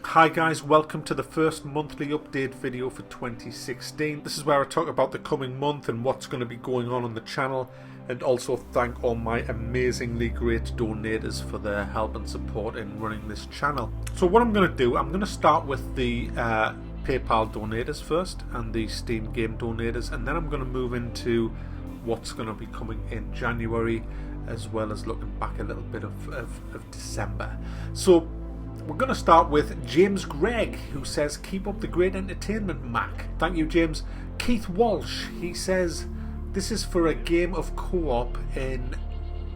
Hi guys, welcome to the first monthly update video for 2016. This is where I talk about the coming month and what's going to be going on the channel, and also thank all my amazingly great donators for their help and support in running this channel. So what I'm going to do, I'm going to start with the PayPal donators first and the Steam game donators, and then I'm going to move into what's going to be coming in January, as well as looking back a little bit of December. So we're going to start with James Gregg, who says, keep up the great entertainment, Mac. Thank you, James. Keith Walsh, he says, this is for a game of co-op in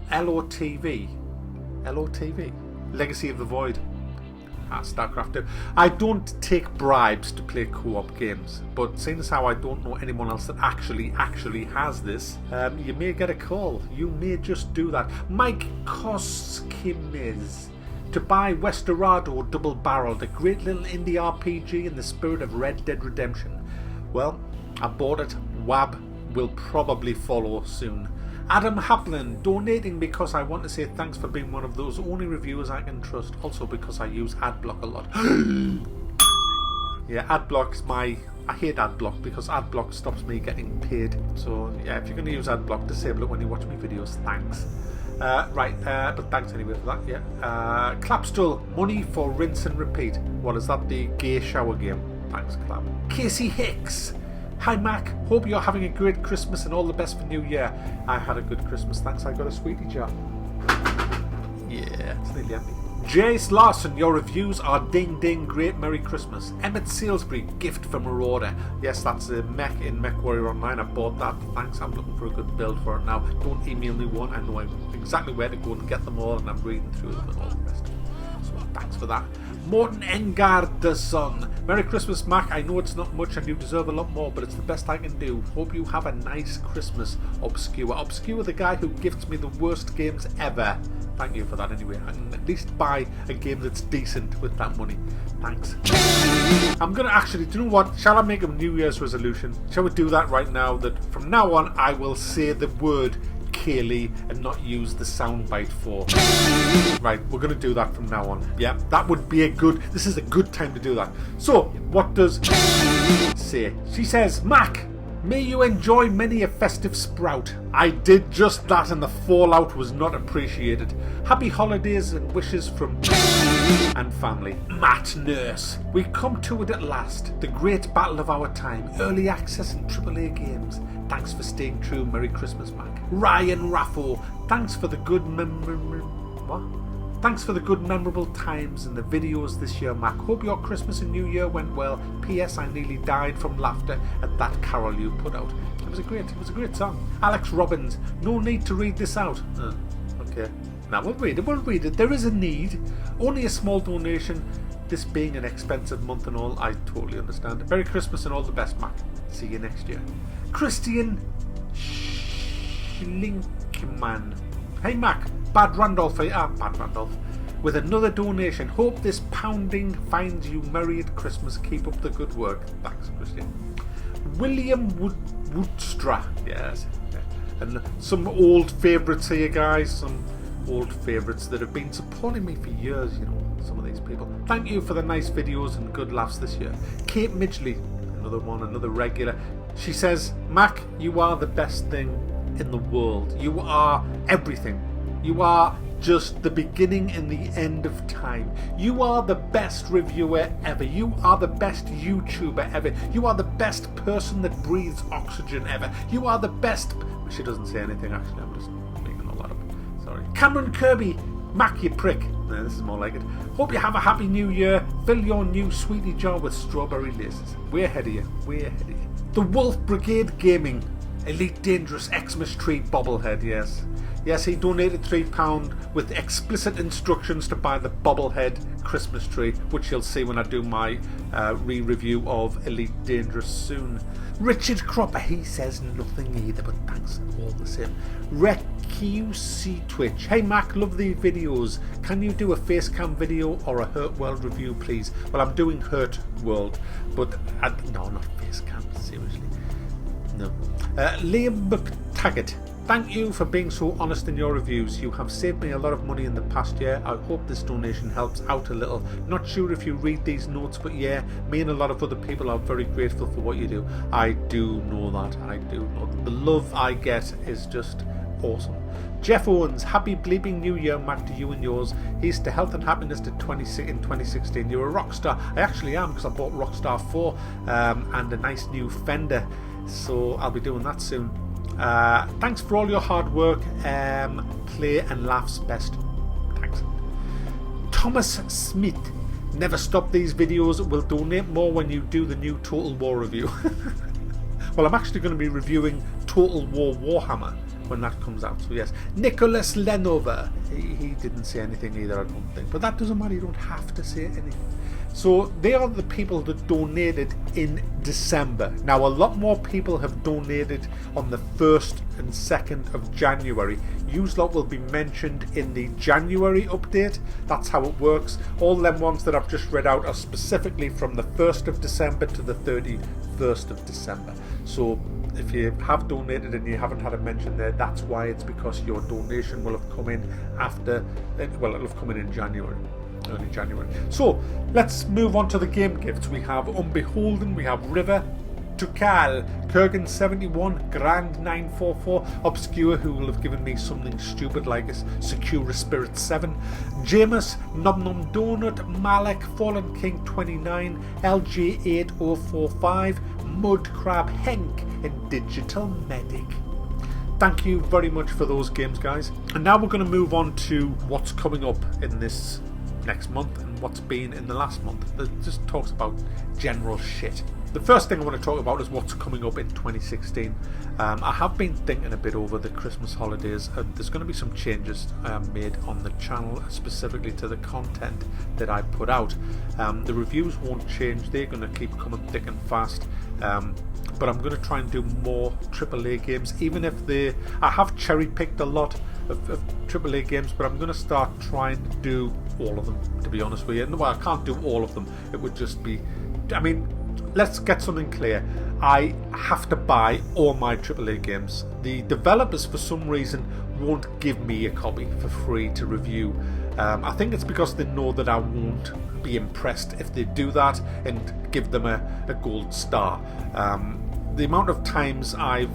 LOTV. LOTV? Legacy of the Void. StarCraft 2. I don't take bribes to play co-op games, but seeing as how I don't know anyone else that actually has this, you may get a call. You may just do that. Mike Koskimiz, to buy Westerado Double Barreled, a great little indie RPG in the spirit of Red Dead Redemption. Well, I bought it. WAB will probably follow soon. Adam Haplin, donating because I want to say thanks for being one of those only reviewers I can trust, also because I use Adblock a lot. Yeah, Adblock's I hate Adblock because Adblock stops me getting paid. So yeah, if you're going to use Adblock, disable it when you watch my videos, thanks. But thanks anyway for that. Yeah. Clapstool, money for rinse and repeat. What is that? The gay shower game. Thanks, Clap. Casey Hicks. Hi Mac, hope you're having a great Christmas and all the best for New Year. I had a good Christmas, thanks. I got a sweetie jar. Yeah, it's nearly empty. Jace Larson, your reviews are ding ding, great Merry Christmas. Emmett Salisbury, gift for Marauder. Yes, that's a mech in Mech Warrior Online. I bought that, thanks. I'm looking for a good build for it now. Don't email me one, I know exactly where to go and get them all, and I'm reading through them and all the rest. So thanks for that. Morton Engardason, Merry Christmas, Mac. I know it's not much and you deserve a lot more, but it's the best I can do. Hope you have a nice Christmas, Obscure. Obscure, the guy who gifts me the worst games ever. Thank you for that anyway. I can at least buy a game that's decent with that money. Thanks. I'm going to actually, do you know what? Shall I make a New Year's resolution? Shall we do that right now? That from now on I will say the word Kaylee and not use the soundbite for. Right, we're going to do that from now on. Yeah, that would be this is a good time to do that. So, what does say? She says, Mac, may you enjoy many a festive sprout. I did just that and the fallout was not appreciated. Happy holidays and wishes from and family. Matt Nurse, we come to it at last. The great battle of our time. Early access and AAA games. Thanks for staying true. Merry Christmas, Mac. Ryan Raffo, thanks for the good Thanks for the good memorable times and the videos this year, Mac. Hope your Christmas and New Year went well. P.S. I nearly died from laughter at that carol you put out. It was a great song. Alex Robbins, no need to read this out. Okay. Now we'll read it. There is a need. Only a small donation. This being an expensive month and all, I totally understand. Merry Christmas and all the best, Mac. See you next year. Christian Schlinkman. Hey Mac, Bad Randolph, with another donation. Hope this pounding finds you merry at Christmas. Keep up the good work. Thanks, Christian. William Woodstra. Yes. And some old favourites here, guys. Some old favourites that have been supporting me for years, you know, some of these people. Thank you for the nice videos and good laughs this year. Kate Midgley, another regular. She says, Mac, you are the best thing in the world. You are everything. You are just the beginning and the end of time. You are the best reviewer ever. You are the best YouTuber ever. You are the best person that breathes oxygen ever. You are the best. She doesn't say anything actually. I'm just making all that up. Sorry. Cameron Kirby, Mac, you prick. No, this is more like it. Hope you have a happy new year. Fill your new sweetie jar with strawberry laces. We're ahead of you. The Wolf Brigade Gaming, Elite Dangerous Xmas Tree bobblehead, yes. Yes, he donated £3 with explicit instructions to buy the bobblehead Christmas tree, which you'll see when I do my re-review of Elite Dangerous soon. Richard Cropper, he says nothing either, but thanks all the same. RecQC Twitch, hey Mac, love the videos. Can you do a Facecam video or a Hurt World review, please? Well, I'm doing Hurt World, but no, not Facecam, seriously. No. Liam McTaggart, Thank you for being so honest in your reviews. You have saved me a lot of money in the past year. I hope this donation helps out a little. Not sure if you read these notes, but yeah, me and a lot of other people are very grateful for what you do. I do know that. I do know that. The love I get is just awesome. Jeff Owens, happy bleeping New Year, Mac, to you and yours. Here's to health and happiness in 2016. You're a rock star. I actually am, because I bought Rockstar 4 and a nice new Fender. So I'll be doing that soon. Thanks for all your hard work. Play and laughs best. Thanks. Thomas Smith, never stop these videos. We'll donate more when you do the new Total War review. Well, I'm actually going to be reviewing Total War Warhammer when that comes out, so yes. Nicholas Lenover, he didn't say anything either, I don't think, but that doesn't matter, you don't have to say anything. So they are the people that donated in December. Now a lot more people have donated on the 1st and 2nd of January. You lot will be mentioned in the January update. That's how it works. All them ones that I've just read out are specifically from the 1st of December to the 31st of December. So if you have donated and you haven't had a mention there, that's why. It's because your donation will have come in after, well, it'll have come in January, early January. So let's move on to the game gifts. We have Unbeholden, we have River, Tukal, Kurgan71, Grand 944, Obscure, who will have given me something stupid like a Secura Spirit 7, Jameis, Nom Nom Donut, Malek, Fallen King 29, LG8045, Mud Crab Henk, and Digital Medic. Thank you very much for those games, guys. And now we're going to move on to what's coming up in this next month and what's been in the last month. It just talks about general shit. The first thing I want to talk about is what's coming up in 2016. I have been thinking a bit over the Christmas holidays, and there's going to be some changes made on the channel, specifically to the content that I put out. The reviews won't change, they're going to keep coming thick and fast. But I'm going to try and do more AAA games, even if I have cherry picked a lot of AAA games, but I'm going to start trying to do all of them, to be honest with you. No, I can't do all of them. It would just be, I mean, let's get something clear. I have to buy all my AAA games. The developers, for some reason, won't give me a copy for free to review. I think it's because they know that I won't be impressed if they do that and give them a gold star. The amount of times I've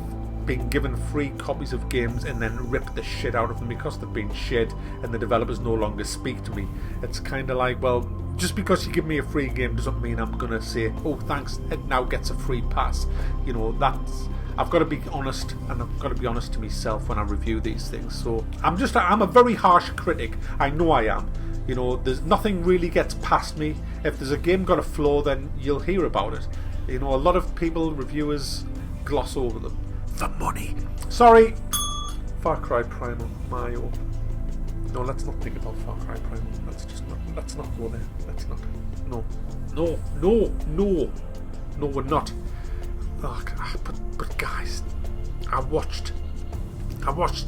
been given free copies of games and then ripped the shit out of them because they've been shit and the developers no longer speak to me. It's kind of like, well, just because you give me a free game doesn't mean I'm going to say, oh thanks, it now gets a free pass. You know, I've got to be honest, and I've got to be honest to myself when I review these things. So I'm a very harsh critic. I know I am. You know, there's nothing really gets past me. If there's a game got a flaw, then you'll hear about it. You know, a lot of people, reviewers, gloss over them. The money. Sorry. Far Cry Primal, Mario. No, let's not think about Far Cry Primal. Let's not go there. Let's not. No, we're not. Oh, but guys, I watched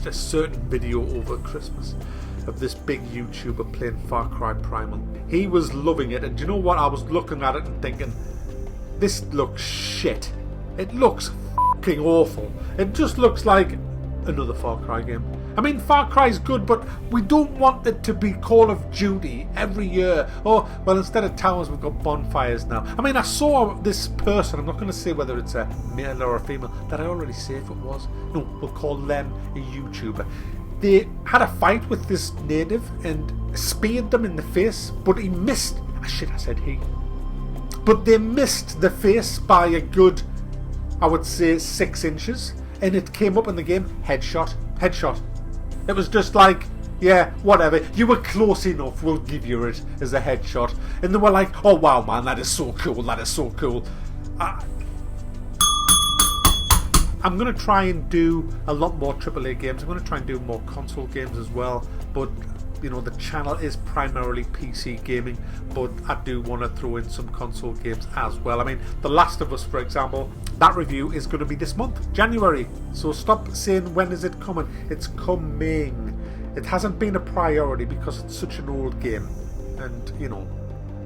a certain video over Christmas of this big YouTuber playing Far Cry Primal. He was loving it, and do you know what? I was looking at it and thinking, this looks shit. It looks fucking awful. It just looks like another Far Cry game. I mean, Far Cry's good, but we don't want it to be Call of Duty every year. Oh, well, instead of towers, we've got bonfires now. I mean, I saw this person, I'm not going to say whether it's a male or a female, that I already say if it was. No, we'll call them a YouTuber. They had a fight with this native and speared them in the face, but he missed. Ah, shit, I said he. But they missed the face by a good, I would say, 6 inches. And it came up in the game, headshot. It was just like, yeah, whatever, you were close enough, we'll give you it as a headshot. And they were like, oh wow man, that is so cool. I'm going to try and do a lot more AAA games. I'm going to try and do more console games as well. But, you know, the channel is primarily PC gaming, but I do want to throw in some console games as well. I mean, The Last of Us, for example, that review is going to be this month, January. So stop saying when is it coming. It's coming. It hasn't been a priority because it's such an old game. And, you know,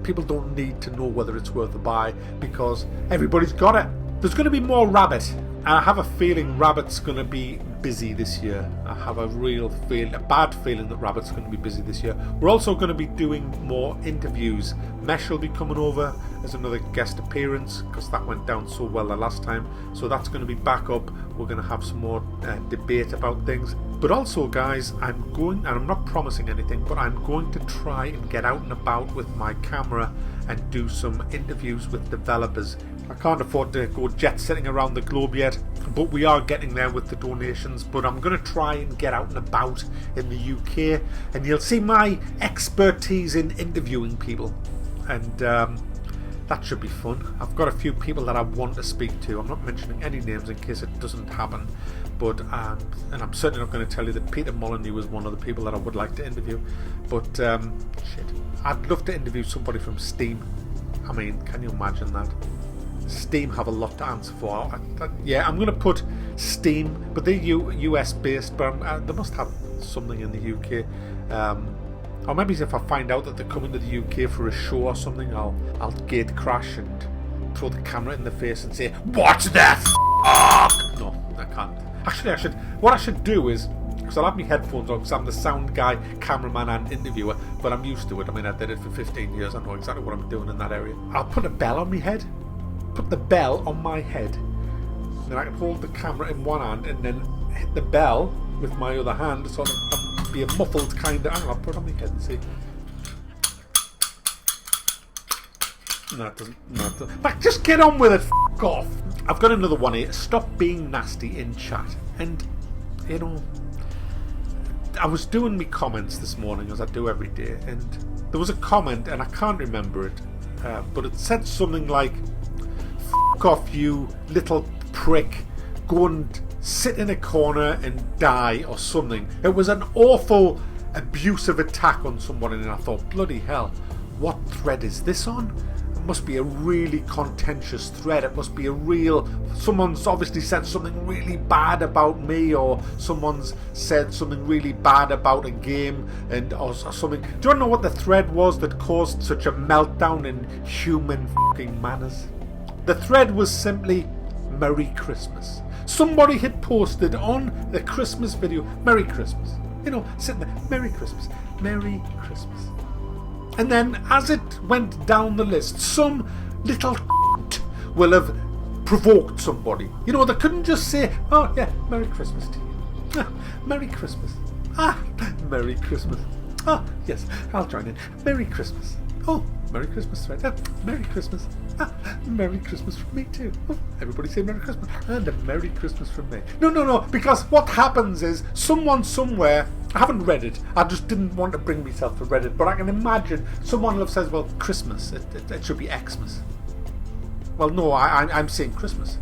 people don't need to know whether it's worth a buy because everybody's got it. There's going to be more Rabbit. I have a feeling Rabbit's going to be busy this year. I have a bad feeling that Rabbit's going to be busy this year. We're also going to be doing more interviews. Mesh will be coming over as another guest appearance because that went down so well the last time. So that's going to be back up. We're going to have some more debate about things. But also, guys, I'm going, and I'm not promising anything, but I'm going to try and get out and about with my camera and do some interviews with developers. I can't afford to go jet setting around the globe yet, but we are getting there with the donations. But I'm going to try and get out and about in the UK, and you'll see my expertise in interviewing people, and that should be fun. I've got a few people that I want to speak to. I'm not mentioning any names in case it doesn't happen, but and I'm certainly not going to tell you that Peter Molyneux is one of the people that I would like to interview. But shit, I'd love to interview somebody from Steam. I mean, can you imagine that? Steam have a lot to answer for. Yeah, I'm going to put Steam, but they're US based, but they must have something in the UK. Or maybe if I find out that they're coming to the UK for a show or something, I'll gate crash and throw the camera in the face and say, "Watch that!" No, I can't. Actually, what I should do is, because I'll have my headphones on because I'm the sound guy, cameraman and interviewer, but I'm used to it. I mean, I did it for 15 years. I know exactly what I'm doing in that area. I'll put a bell on my head. Put the bell on my head. And then I can hold the camera in one hand and then hit the bell with my other hand, sort of be a muffled kind of... I'll put it on my head and see. No, it doesn't. No, it doesn't. But just get on with it, f*** off. I've got another one here. Stop being nasty in chat. And, you know, I was doing my comments this morning, as I do every day, and there was a comment, and I can't remember it, but it said something like, "F*** off, you little prick. Go and sit in a corner and die," or something. It was an awful abusive attack on someone, and I thought, bloody hell, what thread is this on? It must be a really contentious thread. It must be a real... Someone's obviously said something really bad about me, or someone's said something really bad about a game, and or something. Do you want to know what the thread was that caused such a meltdown in human fucking manners? The thread was simply Merry Christmas. Somebody had posted on the Christmas video, Merry Christmas. You know, sitting there, Merry Christmas, Merry Christmas. And then as it went down the list, some little will have provoked somebody. You know, they couldn't just say, "Oh yeah, Merry Christmas to you. Ah, Merry Christmas. Ah, Merry Christmas. Ah, yes, I'll join in. Merry Christmas. Oh, Merry Christmas thread. Ah, Merry Christmas. Ah, Merry Christmas from me too. Oh, everybody say Merry Christmas. And a Merry Christmas from me." No, because what happens is someone somewhere, I haven't read it, I just didn't want to bring myself to Reddit, but I can imagine someone will have said, "Well, Christmas, it should be Xmas." Well, no, I'm saying Christmas.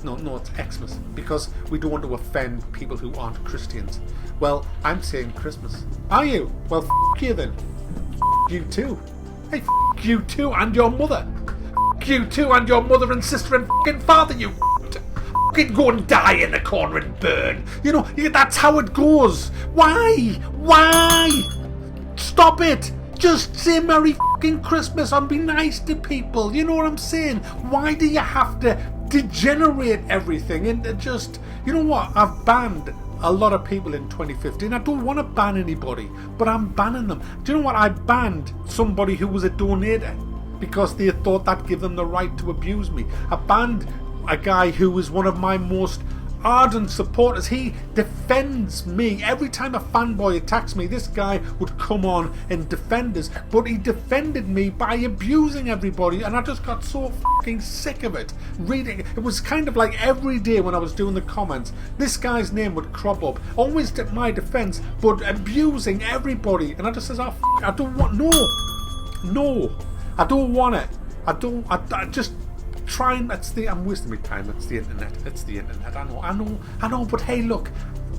No, it's Xmas, because we don't want to offend people who aren't Christians. Well, I'm saying Christmas. Are you? Well, f*** you then. F*** you too. Hey, f*** you too, and your mother. F*** you too, and your mother and sister and f***ing father, you f***ing go and die in the corner and burn. You know, that's how it goes. Why? Stop it. Just say Merry f***ing Christmas and be nice to people. You know what I'm saying? Why do you have to degenerate everything into just... You know what? I've banned a lot of people in 2015. I don't want to ban anybody, but I'm banning them. Do you know what? I banned somebody who was a donator because they thought that gave them the right to abuse me. I banned a guy who was one of my most ardent supporters. He defends me. Every time a fanboy attacks me, this guy would come on and defend us, but he defended me by abusing everybody, and I just got so fucking sick of it. Reading it was kind of like every day when I was doing the comments, this guy's name would crop up, always at my defense, but abusing everybody, and I just says, "Oh, I don't want... No, I don't want it. I just try and... I'm wasting my time. It's the internet. I know, but hey, look,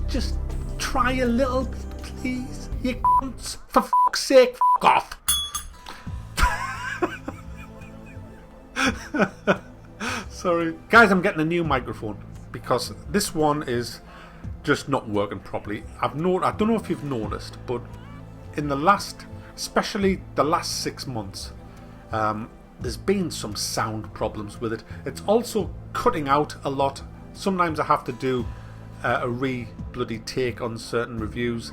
just try a little bit, please. You cunts. For fuck's sake, fuck off. Sorry. Guys, I'm getting a new microphone because this one is just not working properly. I don't know if you've noticed, but in the last, especially the last 6 months, there's been some sound problems with it. It's also cutting out a lot. Sometimes I have to do a bloody take on certain reviews.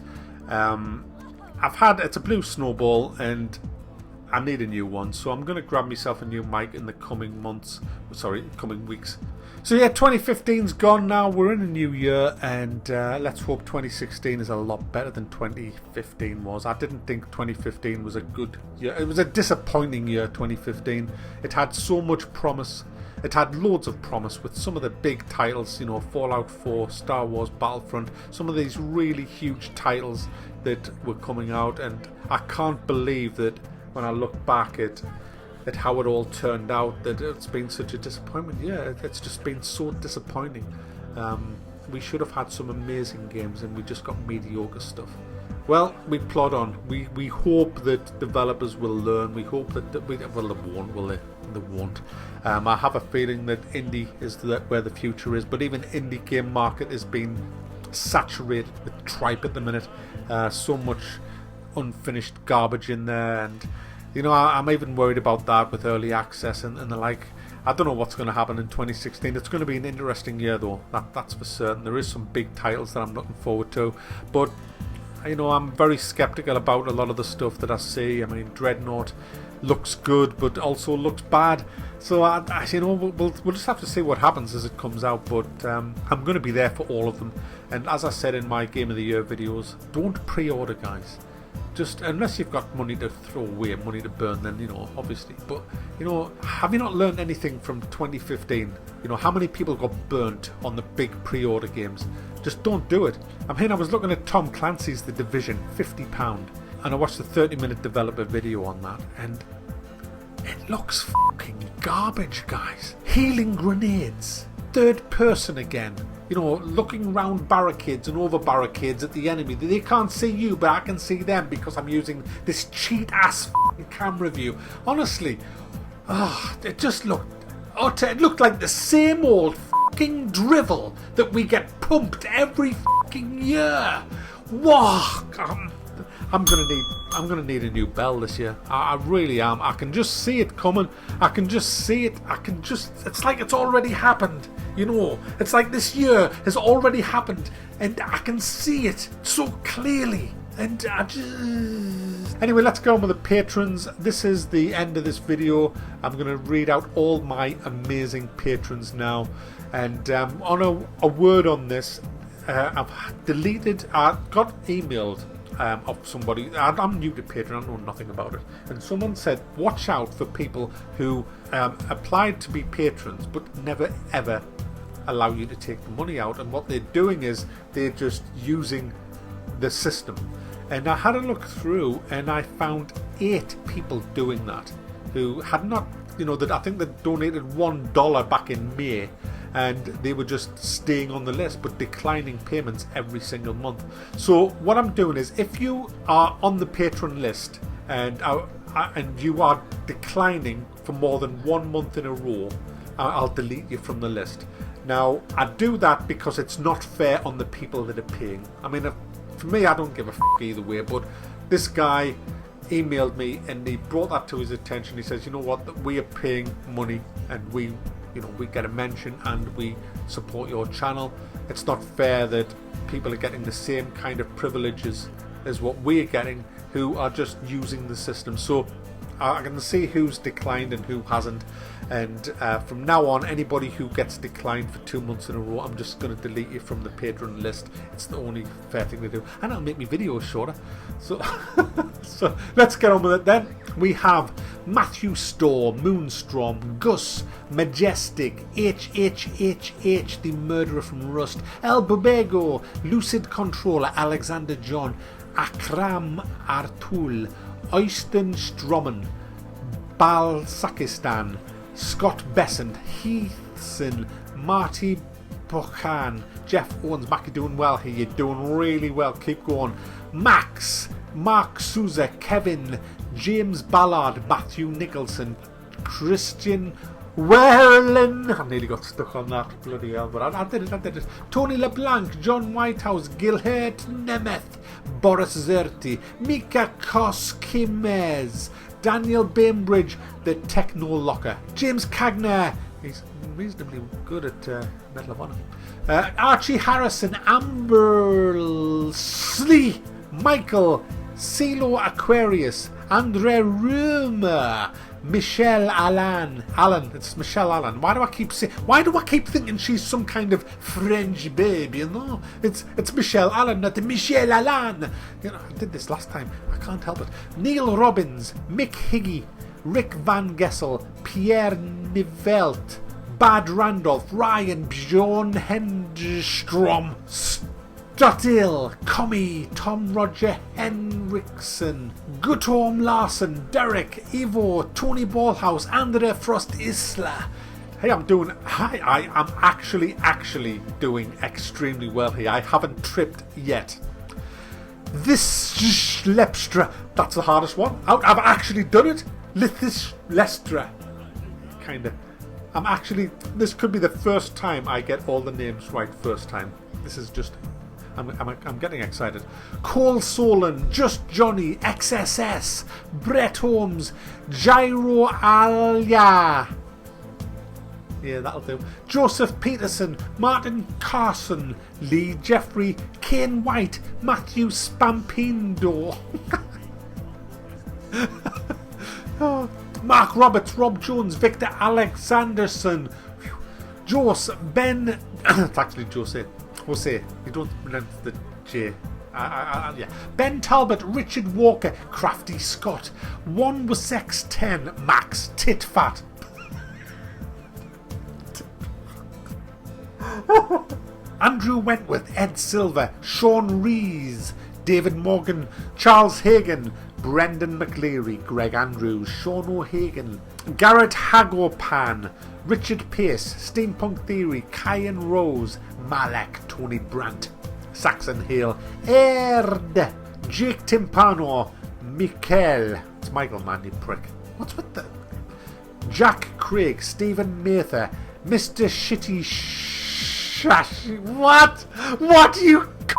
It's a blue snowball and I need a new one, so I'm going to grab myself a new mic in the coming weeks. So yeah, 2015's gone now, we're in a new year, and let's hope 2016 is a lot better than 2015 was. I didn't think 2015 was a good year. It was a disappointing year, 2015. It had so much promise. It had loads of promise with some of the big titles, you know, Fallout 4, Star Wars Battlefront, some of these really huge titles that were coming out, and I can't believe that when I look back at how it all turned out, that it's been such a disappointment. Yeah, it's just been so disappointing. We should have had some amazing games and we just got mediocre stuff. Well, we plod on. We hope that developers will learn. We hope that they won't, will they? They won't. I have a feeling that indie is where the future is, but even indie game market is being saturated with tripe at the minute. So much unfinished garbage in there, and you know, I'm even worried about that with early access and the like. I don't know what's going to happen in 2016. It's going to be an interesting year though, that's for certain. There is some big titles that I'm looking forward to, but you know, I'm very skeptical about a lot of the stuff that I see. I mean, Dreadnought looks good but also looks bad, so you know, we'll just have to see what happens as it comes out, but I'm going to be there for all of them. And as I said in my Game of the Year videos, don't pre-order, guys. Just unless you've got money to throw away, money to burn, then, you know, obviously. But, you know, have you not learned anything from 2015? You know, how many people got burnt on the big pre-order games? Just don't do it. I was looking at Tom Clancy's The Division, £50, and I watched a 30-minute developer video on that, and it looks fucking garbage, guys. Healing grenades, third person again. You know, looking round barricades and over barricades at the enemy. They can't see you, but I can see them because I'm using this cheat-ass camera view. Honestly, it just looked utter. It looked like the same old fucking drivel that we get pumped every fucking year. Wow, I'm gonna need a new bell this year. I really am. I can just see it coming. I can just see it. It's like it's already happened. You know, it's like this year has already happened, and I can see it so clearly. And anyway, let's go on with the patrons. This is the end of this video. I'm going to read out all my amazing patrons now, and on a word on this, I got emailed of somebody. I'm new to Patreon, I know nothing about it, and someone said watch out for people who applied to be patrons but never ever allow you to take the money out, and what they're doing is they're just using the system. And I had a look through and I found 8 people doing that who had not, you know, that I think they donated $1 back in May, and they were just staying on the list but declining payments every single month. So what I'm doing is, if you are on the patron list and you are declining for more than 1 month in a row, I'll delete you from the list. Now, I do that because it's not fair on the people that are paying. I mean, for me, I don't give a fuck either way, but this guy emailed me and he brought that to his attention. He says, you know what, we are paying money and we get a mention and we support your channel. It's not fair that people are getting the same kind of privileges as what we're getting, who are just using the system. So I can see who's declined and who hasn't, and from now on, anybody who gets declined for 2 months in a row, I'm just going to delete you from the patron list. It's the only fair thing to do, and it'll make me videos shorter. So so let's get on with it then. We have Matthew Storr, Moonstrom, Gus, Majestic, HHHH, the murderer from Rust, El Bubego, Lucid Controller, Alexander John, Akram Artul, Oysten Strommen, Balsakistan, Scott Besant, Heathson, Marty Pochan, Jeff Owens. Mac, you're doing well here. You're doing really well. Keep going. Max, Mark Souza, Kevin, James Ballard, Matthew Nicholson, Christian Wellen. I nearly got stuck on that. Bloody hell, but I did it. Tony LeBlanc, John Whitehouse, Gilhert Nemeth, Boris Zerti, Mika Koskimez, Daniel Bainbridge, the Techno Locker. James Cagner, he's reasonably good at Medal of Honor. Archie Harrison, Amber Slee, Michael, Celo Aquarius, Andre Rumer, Michelle Allen. It's Michelle Allen. Why do I keep thinking she's some kind of French babe? You know, it's Michelle Allen, not Michelle Allen. You know, I did this last time. I can't help it. Neil Robbins, Mick Higgy, Rick Van Gessel, Pierre Nivelt, Bad Randolph, Ryan, Bjorn Hendstrom, Stottil, Comey, Tom Roger Henriksen, Guttorm Larson, Derek, Ivo, Tony Ballhouse, Andre Frost Isla. Hey, I'm actually doing extremely well here. I haven't tripped yet. This Lepstra, that's the hardest one. I've actually done it. Lithis Lestra. Kinda. This could be the first time I get all the names right first time. This is just, I'm getting excited. Cole Solon, Just Johnny, XSS, Brett Holmes, Gyro Alia. Yeah, that'll do. Joseph Peterson, Martin Carson, Lee Jeffrey, Kane White, Matthew Spampindo. Oh. Mark Roberts, Rob Jones, Victor Alexanderson, Jose, Ben. It's actually Jose. You don't pronounce the J. Yeah. Ben Talbot, Richard Walker, Crafty Scott, 1 was Sex 10, Max Titfat. Andrew Wentworth, Ed Silver, Sean Rees, David Morgan, Charles Hagan, Brendan McLeary, Greg Andrews, Sean O'Hagan, Garrett Hagopan, Richard Pace, Steampunk Theory, Kyan Rose, Malek, Tony Brandt, Saxon Hale, Erd, Jake Timpano, Mikel, it's Michael Mann, you prick. What's with the... Jack Craig, Stephen Mather, Mr. Shitty Shashi. What you c***?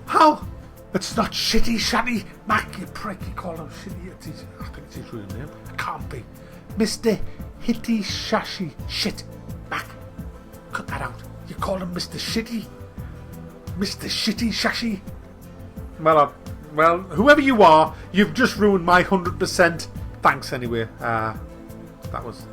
How? It's not Shitty Shanny Mac, you prick. You call him Shitty. I think it's his real name. It can't be. Mr. Hitty Shashi Shit Mac. Cut that out. You call him Mr. Shitty? Mr. Shitty Shashi? Well, whoever you are, you've just ruined my 100%. Thanks anyway. That was...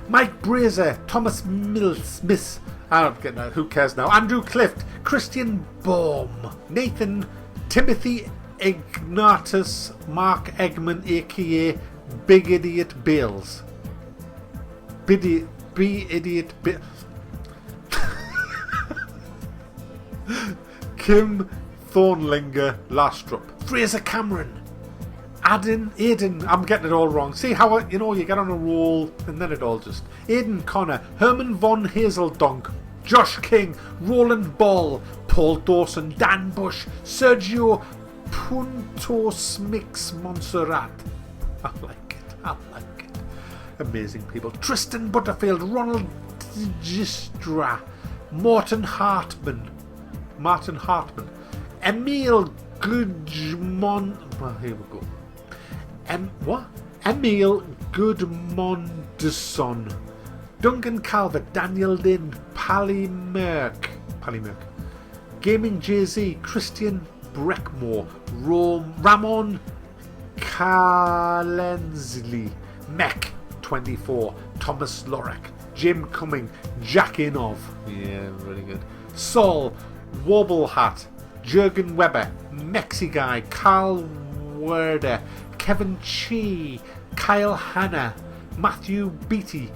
Mike Brazer, Thomas Smith, I don't get that, who cares now? Andrew Clift, Christian Baum, Nathan, Timothy Ignatius, Mark Eggman, aka Big Idiot Bales. Idiot Bill. Kim Thornlinger Lastrup, Fraser Cameron, Aiden, I'm getting it all wrong. See how, you get on a roll and then it all just... Aidan Connor, Herman von Hazeldonk, Josh King, Roland Ball, Paul Dawson, Dan Bush, Sergio Puntos Mix Montserrat. I like it. Amazing people. Tristan Butterfield, Ronald Gistra, Martin Hartman, Emil Gudmon... Well, here we go. Emil Goodmonderson, Duncan Calvert, Daniel Lynn, Pallymerk, Gaming Jay-Z, Christian Breckmore, Ramon Kalensli, Mech 24, Thomas Lorek, Jim Cumming, Jack Inov, yeah, really good, Saul Wobblehat, Jürgen Weber, Mexi Guy, Carl Werder, Kevin Chi, Kyle Hanna, Matthew Beatty,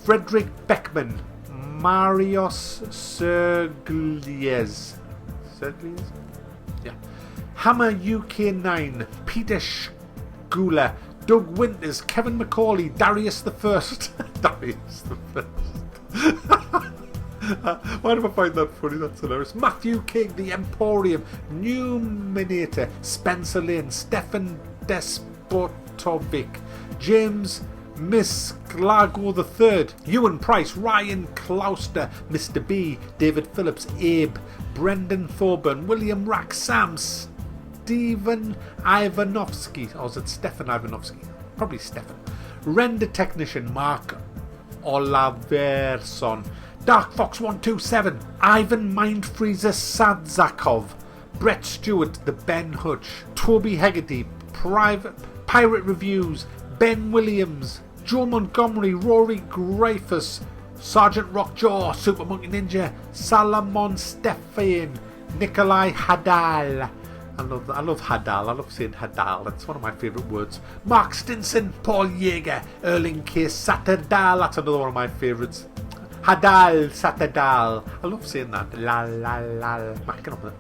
Frederick Beckman, Marios Sergliez. Yeah. Hammer UK9, Peter Schooler, Doug Winters, Kevin McCauley, Darius the First. Why do I find that funny? That's hilarious. Matthew King, The Emporium, Numinator, Spencer Lane, Stefan Despotovic, James Miss Glago III, Ewan Price, Ryan Clouster, Mr. B, David Phillips, Abe, Brendan Thorburn, William Rack, Sam Stephen Ivanovsky, or is it Stefan Ivanovsky? Probably Stefan. Render Technician Mark Olaverson. Dark Fox 127, Ivan Mindfreezer Sadzakov, Brett Stewart, the Ben Hutch, Toby Hegarty, Pirate Reviews, Ben Williams, Joe Montgomery, Rory Greifus, Sergeant Rockjaw, Super Monkey Ninja, Salomon Stefan, Nikolai Hadal. I love Hadal. I love saying Hadal. That's one of my favourite words. Mark Stinson, Paul Yeager, Erling K. Saterdal. That's another one of my favourites. Hadal Saterdal. I love saying that.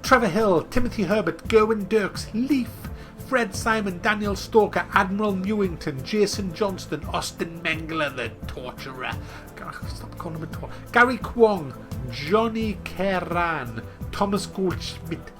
Trevor Hill, Timothy Herbert, Gerwin Dirks, Leaf, Fred Simon, Daniel Stoker, Admiral Newington, Jason Johnston, Austin Mengler, the Torturer. Stop calling him a torturer. Gary Kwong, Johnny Keran, Thomas Goldschmidt,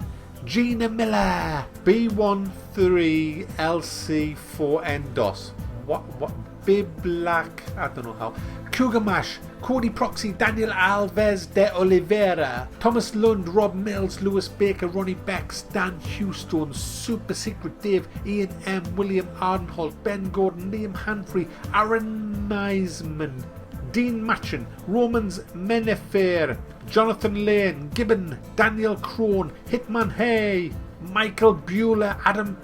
Gina Miller, B13LC4NDOS. What? Biblack, I don't know how. Cougar Mash, Cody Proxy, Daniel Alves de Oliveira, Thomas Lund, Rob Mills, Lewis Baker, Ronnie Beck, Stan Houston, Super Secret Dave, Ian M, William Arnholt, Ben Gordon, Liam Hanfrey, Aaron Meisman, Dean Matchin, Romans Menefer, Jonathan Lane, Gibbon, Daniel Crone, Hitman Hay, Michael Bueller, Adam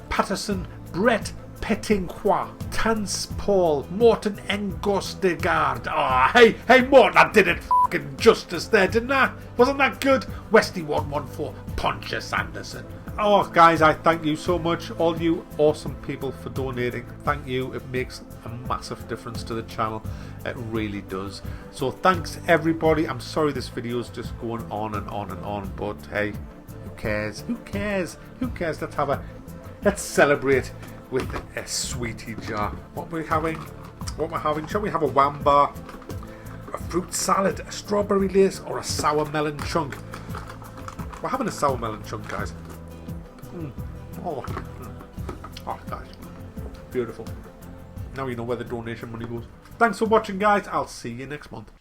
Patterson, Brett Pettingqua, Tans Paul, Morton Engostegard. Oh, hey, Morton, I did it fucking justice there, didn't I? Wasn't that good? Westy114, Pontius Anderson. Oh, guys, I thank you so much, all you awesome people, for donating. Thank you. It makes a massive difference to the channel. It really does. So thanks, everybody. I'm sorry this video is just going on and on and on, but hey, who cares? Who cares? Who cares? Let's celebrate with a sweetie jar. What we're having? Shall we have a wham bar, a fruit salad, a strawberry lace, or a sour melon chunk? We're having a sour melon chunk, guys. Oh, guys, beautiful. Now you know where the donation money goes. Thanks for watching, guys. I'll see you next month.